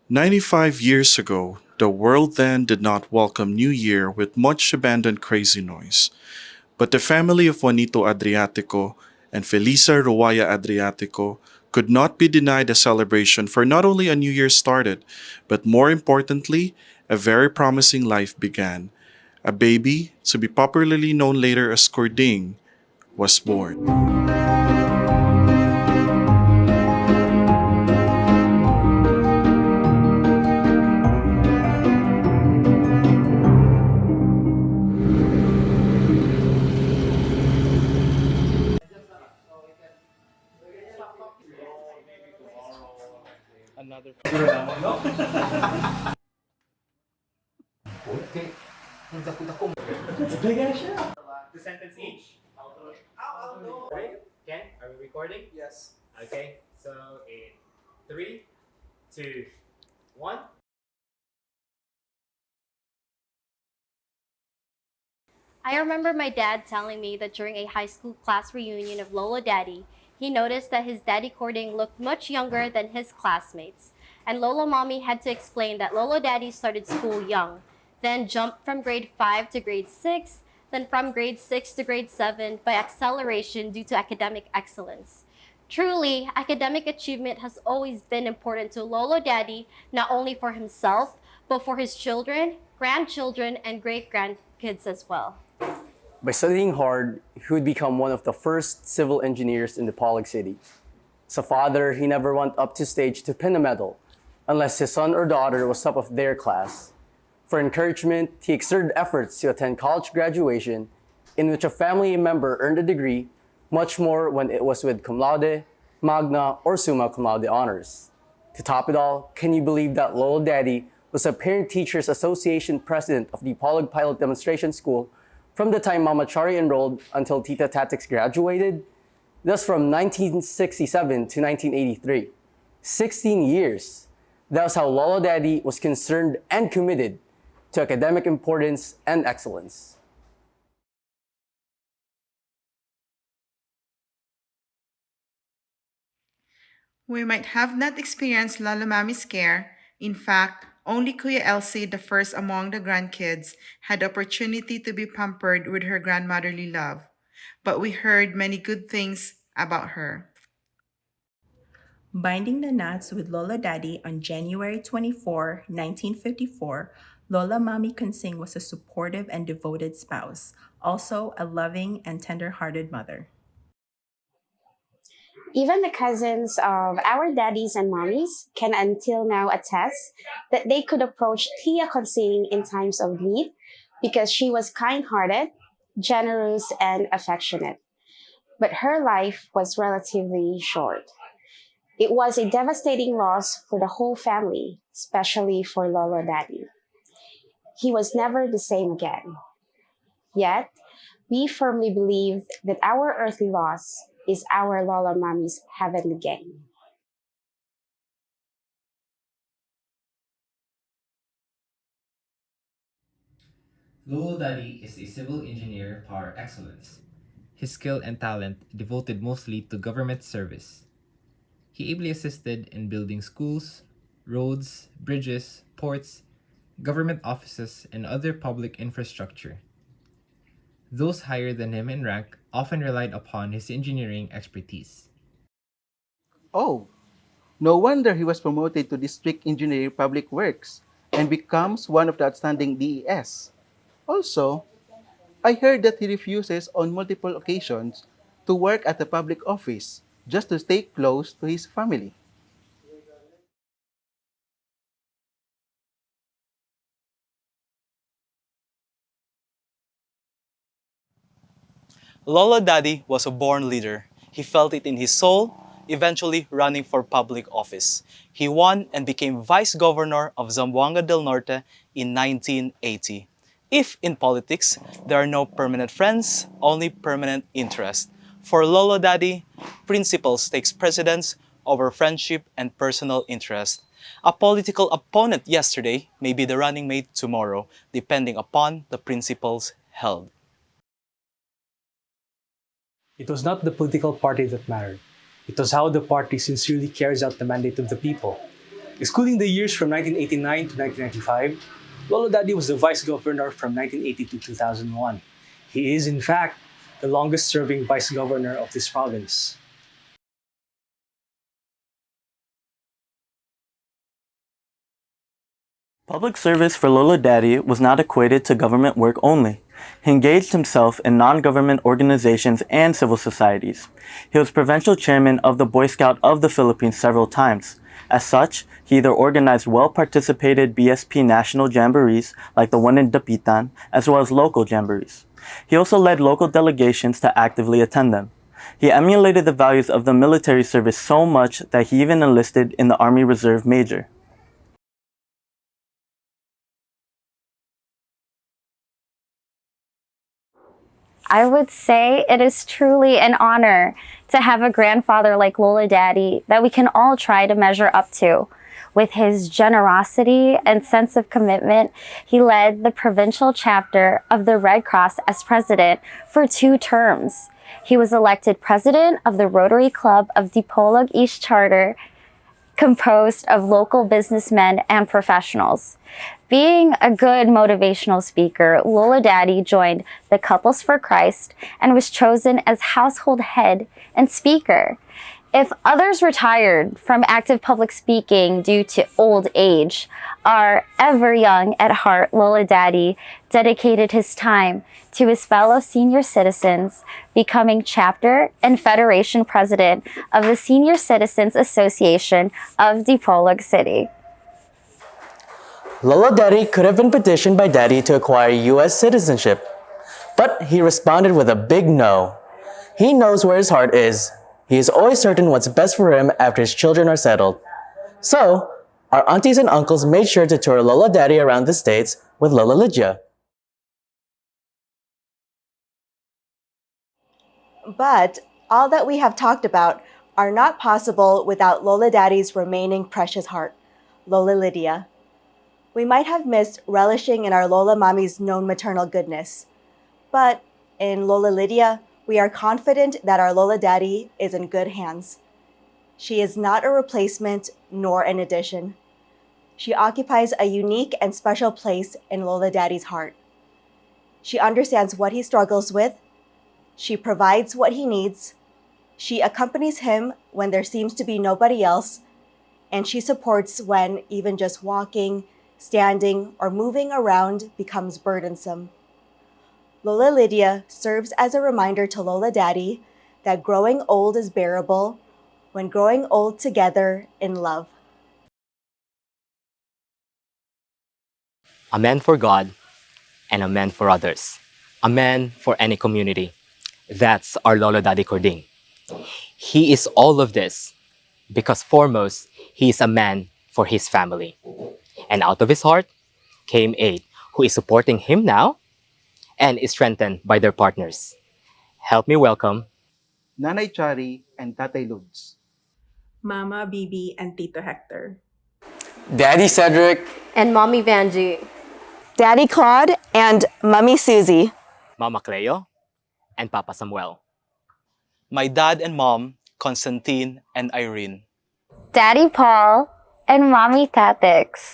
95 years ago, the world then did not welcome New Year with much abandoned crazy noise. But the family of Juanito Adriatico and Felisa Ruaya Adriatico could not be denied a celebration for not only a new year started, but more importantly, a very promising life began. A baby, to be popularly known later as Cording, was born. The sentence each. Right? Okay, are we recording? Yes. Okay, so in three, two, one. I remember my dad telling me that during a high school class reunion of Lolo Daddy, he noticed that his daddy courting looked much younger than his classmates. And Lolo Mommy had to explain that Lolo Daddy started school young, then jumped from grade 5 to grade 6, then from grade 6 to grade 7 by acceleration due to academic excellence. Truly, academic achievement has always been important to Lolo Daddy, not only for himself, but for his children, grandchildren, and great grandkids as well. By studying hard, he would become one of the first civil engineers in the Polig City. As a father, he never went up to stage to pin a medal, unless his son or daughter was top of their class. For encouragement, he exerted efforts to attend college graduation, in which a family member earned a degree, much more when it was with cum laude, magna, or summa cum laude honors. To top it all, can you believe that Lolo Daddy was a Parent Teachers Association president of the Polig Pilot Demonstration School from the time Mama Chari enrolled until Tita Tatix graduated? Thus from 1967 to 1983. 16 years. That was how Lolo Daddy was concerned and committed to academic importance and excellence. We might have not experienced Lolo Mami's care. In fact, only Kuya Elsie, the first among the grandkids, had the opportunity to be pampered with her grandmotherly love. But we heard many good things about her. Binding the knots with Lola Daddy on January 24, 1954, Lola Mami Consing was a supportive and devoted spouse, also a loving and tender-hearted mother. Even the cousins of our daddies and mommies can until now attest that they could approach Tia Consing in times of need because she was kind hearted, generous, and affectionate. But her life was relatively short. It was a devastating loss for the whole family, especially for Lolo Daddy. He was never the same again. Yet, we firmly believe that our earthly loss is our Lola Mommy's heavenly gain. Lolo Daddy is a civil engineer par excellence. His skill and talent devoted mostly to government service. He ably assisted in building schools, roads, bridges, ports, government offices, and other public infrastructure. Those higher than him in rank often relied upon his engineering expertise. Oh, no wonder he was promoted to District Engineer Public Works and becomes one of the outstanding DES. Also, I heard that he refuses on multiple occasions to work at a public office just to stay close to his family. Lolo Daddy was a born leader. He felt it in his soul, eventually running for public office. He won and became vice governor of Zamboanga del Norte in 1980. If in politics, there are no permanent friends, only permanent interest. For Lolo Daddy, principles takes precedence over friendship and personal interest. A political opponent yesterday may be the running mate tomorrow, depending upon the principles held. It was not the political party that mattered. It was how the party sincerely carries out the mandate of the people. Excluding the years from 1989 to 1995, Lolo Daddy was the vice governor from 1980 to 2001. He is, in fact, the longest serving vice governor of this province. Public service for Lolo Daddy was not equated to government work only. He engaged himself in non-government organizations and civil societies. He was provincial chairman of the Boy Scout of the Philippines several times. As such, he either organized well-participated BSP national jamborees, like the one in Dapitan, as well as local jamborees. He also led local delegations to actively attend them. He emulated the values of the military service so much that he even enlisted in the Army Reserve Major. I would say it is truly an honor to have a grandfather like Lola Daddy that we can all try to measure up to. With his generosity and sense of commitment, he led the provincial chapter of the Red Cross as president for 2 terms. He was elected president of the Rotary Club of Dipolog East Charter, composed of local businessmen and professionals. Being a good motivational speaker, Lola Daddy joined the Couples for Christ and was chosen as household head and speaker. If others retired from active public speaking due to old age, our ever young at heart Lola Daddy dedicated his time to his fellow senior citizens, becoming chapter and federation president of the Senior Citizens Association of Dipolog City. Lolo Daddy could have been petitioned by Daddy to acquire U.S. citizenship, but he responded with a big no. He knows where his heart is. He is always certain what's best for him after his children are settled. So, our aunties and uncles made sure to tour Lolo Daddy around the States with Lola Lydia. But all that we have talked about are not possible without Lola Daddy's remaining precious heart, Lola Lydia. We might have missed relishing in our Lola Mommy's known maternal goodness. But in Lola Lydia, we are confident that our Lola Daddy is in good hands. She is not a replacement nor an addition. She occupies a unique and special place in Lola Daddy's heart. She understands what he struggles with. She provides what he needs. She accompanies him when there seems to be nobody else. And she supports when even just walking, standing, or moving around becomes burdensome. Lola Lydia serves as a reminder to Lola Daddy that growing old is bearable when growing old together in love. A man for God and a man for others. A man for any community. That's our Lolo Daddy Cording. He is all of this because foremost, he is a man for his family. And out of his heart came 8 who is supporting him now and is strengthened by their partners. Help me welcome Nanay Chari and Tatay Ludes. Mama Bibi and Tito Hector. Daddy Cedric, And Mommy Vanjie. Daddy Claude and Mummy Susie. Mama Cleo and Papa Samuel. My dad and mom, Constantine and Irene. Daddy Paul and Mommy Tatix.